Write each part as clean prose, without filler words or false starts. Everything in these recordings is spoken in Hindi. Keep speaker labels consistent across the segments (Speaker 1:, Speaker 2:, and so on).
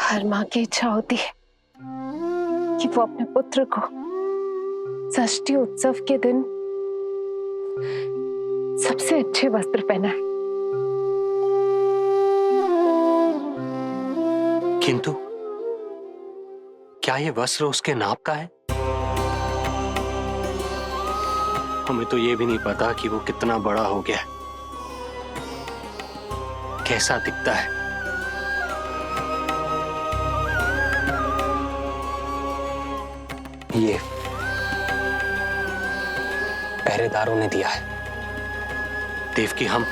Speaker 1: हर माँ की इच्छा होती है कि वो अपने पुत्र को षष्ठी उत्सव के दिन सबसे अच्छे वस्त्र पहनाए।
Speaker 2: किंतु क्या ये वस्त्र उसके नाप का है? हमें तो ये भी नहीं पता कि वो कितना बड़ा हो गया, कैसा दिखता है। ये पहरेदारों ने दिया है। देवकी, हम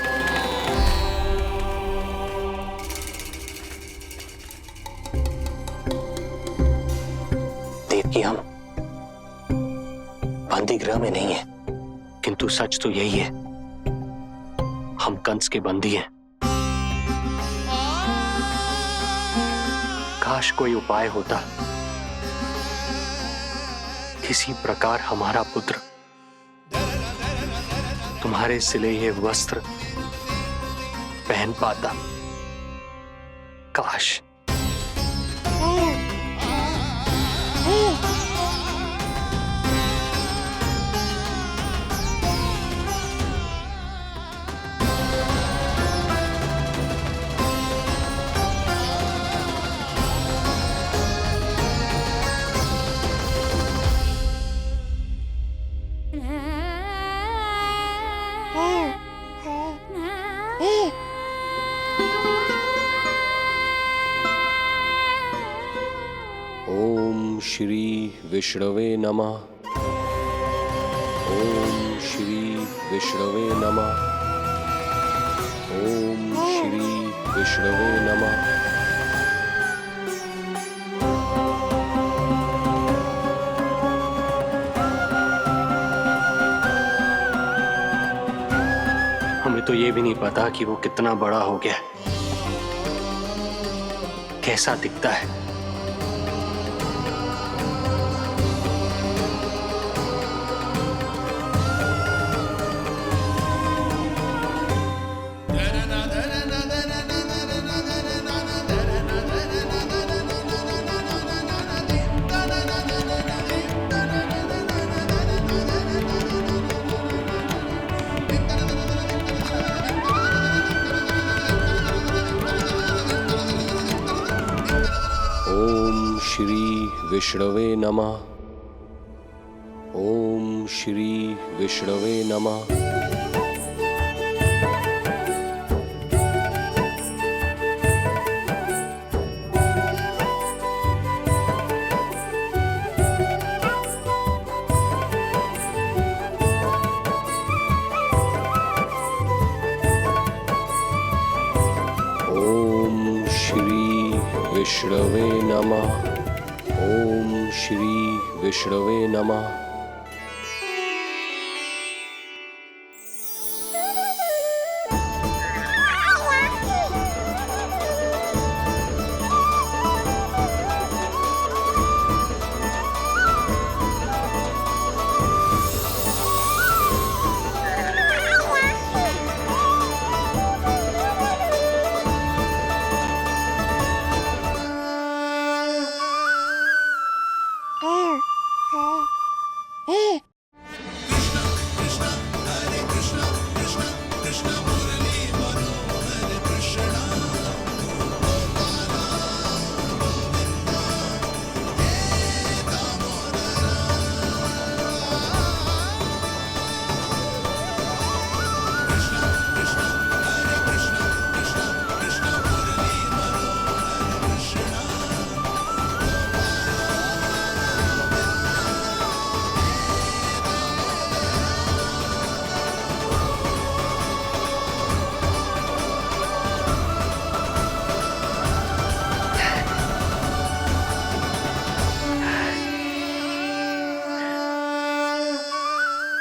Speaker 2: बंदी गृह में नहीं है, किंतु सच तो यही है, हम कंस के बंदी हैं। काश कोई उपाय होता, किसी प्रकार हमारा पुत्र तुम्हारे सिले ये वस्त्र पहन पाता। काश।
Speaker 3: ओम श्री विष्णवे नमः। ओम श्री विष्णवे नमः। ओम श्री विष्णवे नमः।
Speaker 2: हमें तो ये भी नहीं पता कि वो कितना बड़ा हो गया, कैसा दिखता है।
Speaker 3: ओम श्री विष्णवे नमः। ओम श्री विष्णवे नमः। ओम श्री विष्णवे नमः। ओम श्री विष्णवे नमः।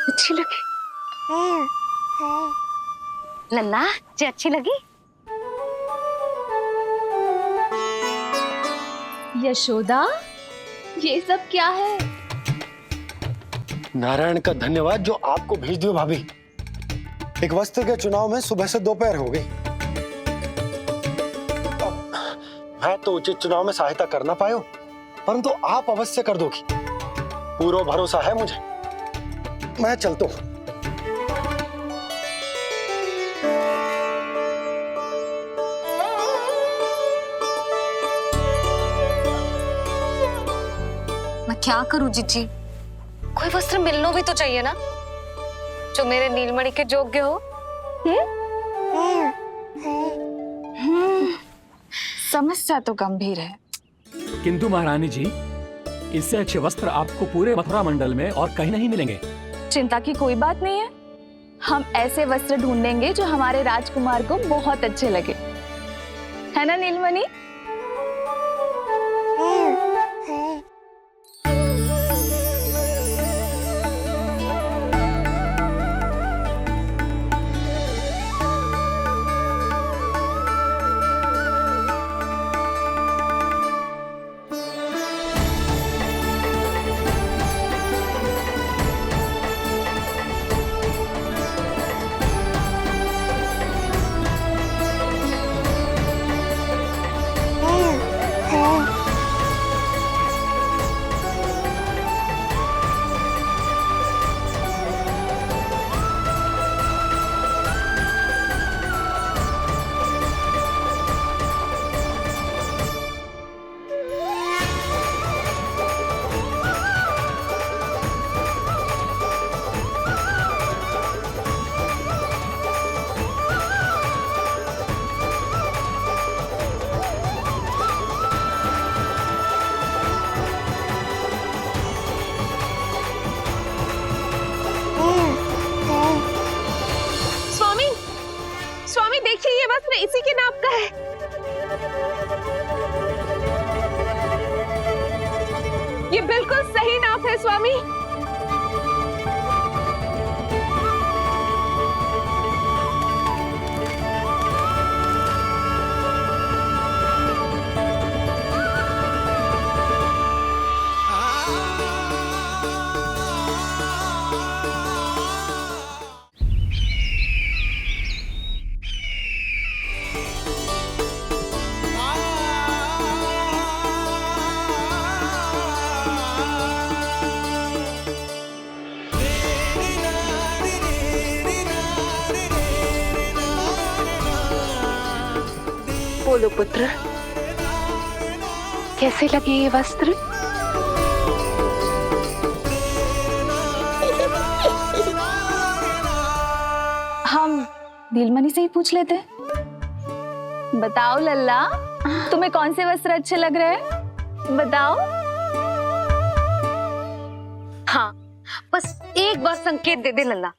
Speaker 1: अच्छी लगी
Speaker 4: लल्ला जी, अच्छी लगी।
Speaker 5: यशोदा, ये सब क्या है?
Speaker 6: नारायण का धन्यवाद जो आपको भेज दियो भाभी। एक वस्त्र के चुनाव में सुबह से दोपहर हो गई। मैं तो उचित चुनाव में सहायता कर ना पायो, परंतु आप अवश्य कर दोगी, पूरा भरोसा है मुझे। मैं चलता हूँ।
Speaker 4: मैं क्या करूं जीजी? कोई वस्त्र मिलना भी तो चाहिए ना, जो मेरे नीलमणि के योग्य हो।
Speaker 1: समस्या तो गंभीर है।
Speaker 7: किंतु महारानी जी, इससे अच्छे वस्त्र आपको पूरे मथुरा मंडल में और कहीं नहीं मिलेंगे।
Speaker 1: चिंता की कोई बात नहीं है, हम ऐसे वस्त्र ढूंढेंगे जो हमारे राजकुमार को बहुत अच्छे लगे, है ना नीलमणि?
Speaker 5: स्वामी देखिए, ये वस्त्र इसी के नाप का है। ये बिल्कुल सही नाप है स्वामी।
Speaker 1: बोलो पुत्र, कैसे लगे ये वस्त्र? हम नीलमणि से ही पूछ लेते हैं। बताओ लल्ला, तुम्हें कौन से वस्त्र अच्छे लग रहे हैं? बताओ।
Speaker 4: हाँ, बस एक बार संकेत दे दे लल्ला।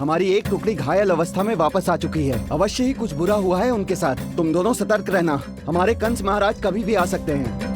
Speaker 8: हमारी एक टुकड़ी घायल अवस्था में वापस आ चुकी है। अवश्य ही कुछ बुरा हुआ है उनके साथ। तुम दोनों सतर्क रहना, हमारे कंस महाराज कभी भी आ सकते हैं।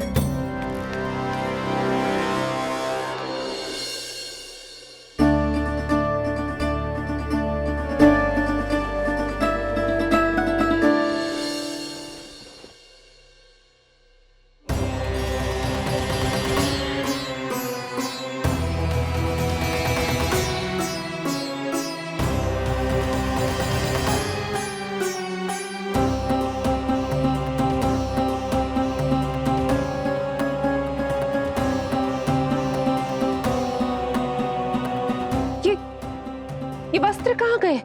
Speaker 5: ये वस्त्र कहाँ गए?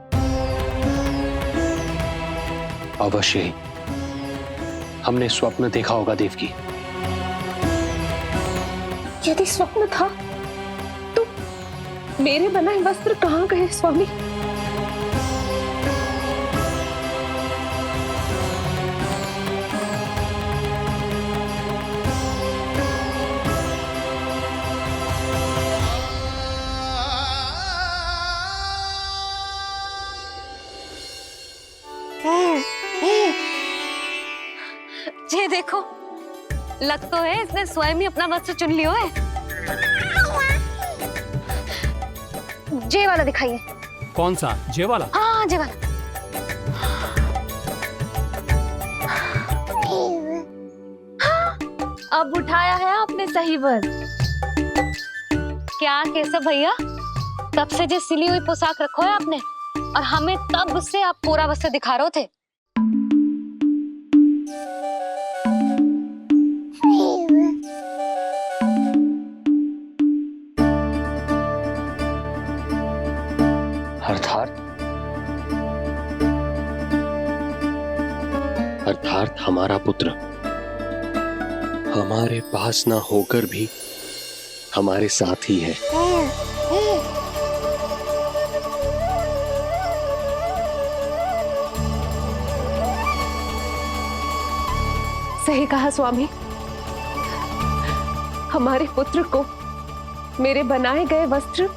Speaker 2: अवश्य ही हमने स्वप्न देखा होगा देवकी।
Speaker 5: यदि स्वप्न था तो मेरे बनाए वस्त्र कहाँ गए स्वामी?
Speaker 4: ये देखो, लग तो है इसने स्वयं ही अपना वस्त्र चुन लियो है। जे वाला दिखाइए।
Speaker 7: कौन सा? जे वाला?
Speaker 4: हाँ, जे वाला।
Speaker 1: अब उठाया है आपने सही वक्त।
Speaker 4: क्या केशव भैया, तब से जो सिली हुई पोशाक रखो है आपने, और हमें तब से आप पूरा वस्त्र दिखा रहे थे।
Speaker 2: अर्थात हमारा पुत्र हमारे पास ना होकर भी हमारे साथ ही है।
Speaker 5: सही कहा स्वामी, हमारे पुत्र को मेरे बनाए गए वस्त्र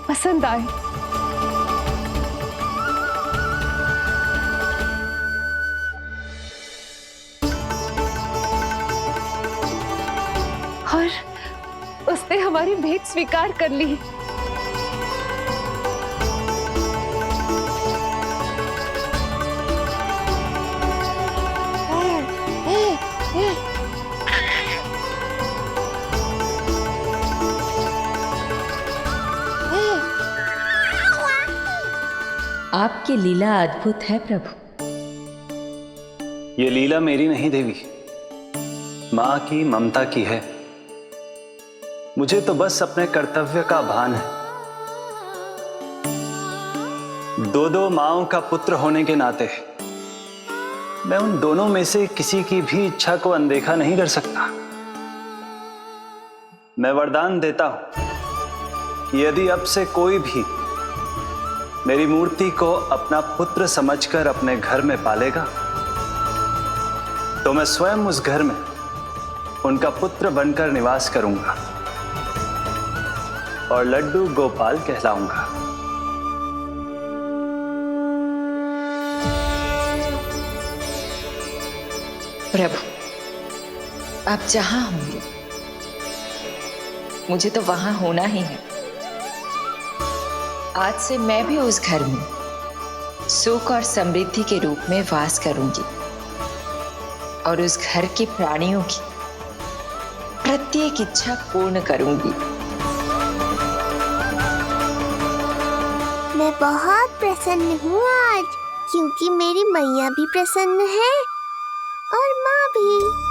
Speaker 5: पसंद आए। और उसने हमारी भेंट स्वीकार कर ली।
Speaker 9: आपकी लीला अद्भुत है प्रभु।
Speaker 10: ये लीला मेरी नहीं देवी, मां की ममता की है। मुझे तो बस अपने कर्तव्य का भान है। दो माओं का पुत्र होने के नाते मैं उन दोनों में से किसी की भी इच्छा को अनदेखा नहीं कर सकता। मैं वरदान देता हूं कि यदि अब से कोई भी मेरी मूर्ति को अपना पुत्र समझकर अपने घर में पालेगा, तो मैं स्वयं उस घर में उनका पुत्र बनकर निवास करूंगा और लड्डू गोपाल कहलाऊंगा।
Speaker 9: प्रभु, आप जहां होंगे मुझे तो वहां होना ही है। आज से मैं भी उस घर में सुख और समृद्धि के रूप में वास करूंगी और उस घर के प्राणियों की प्रत्येक इच्छा पूर्ण करूंगी।
Speaker 11: मैं बहुत प्रसन्न हूँ आज, क्योंकि मेरी मैया भी प्रसन्न है और माँ भी।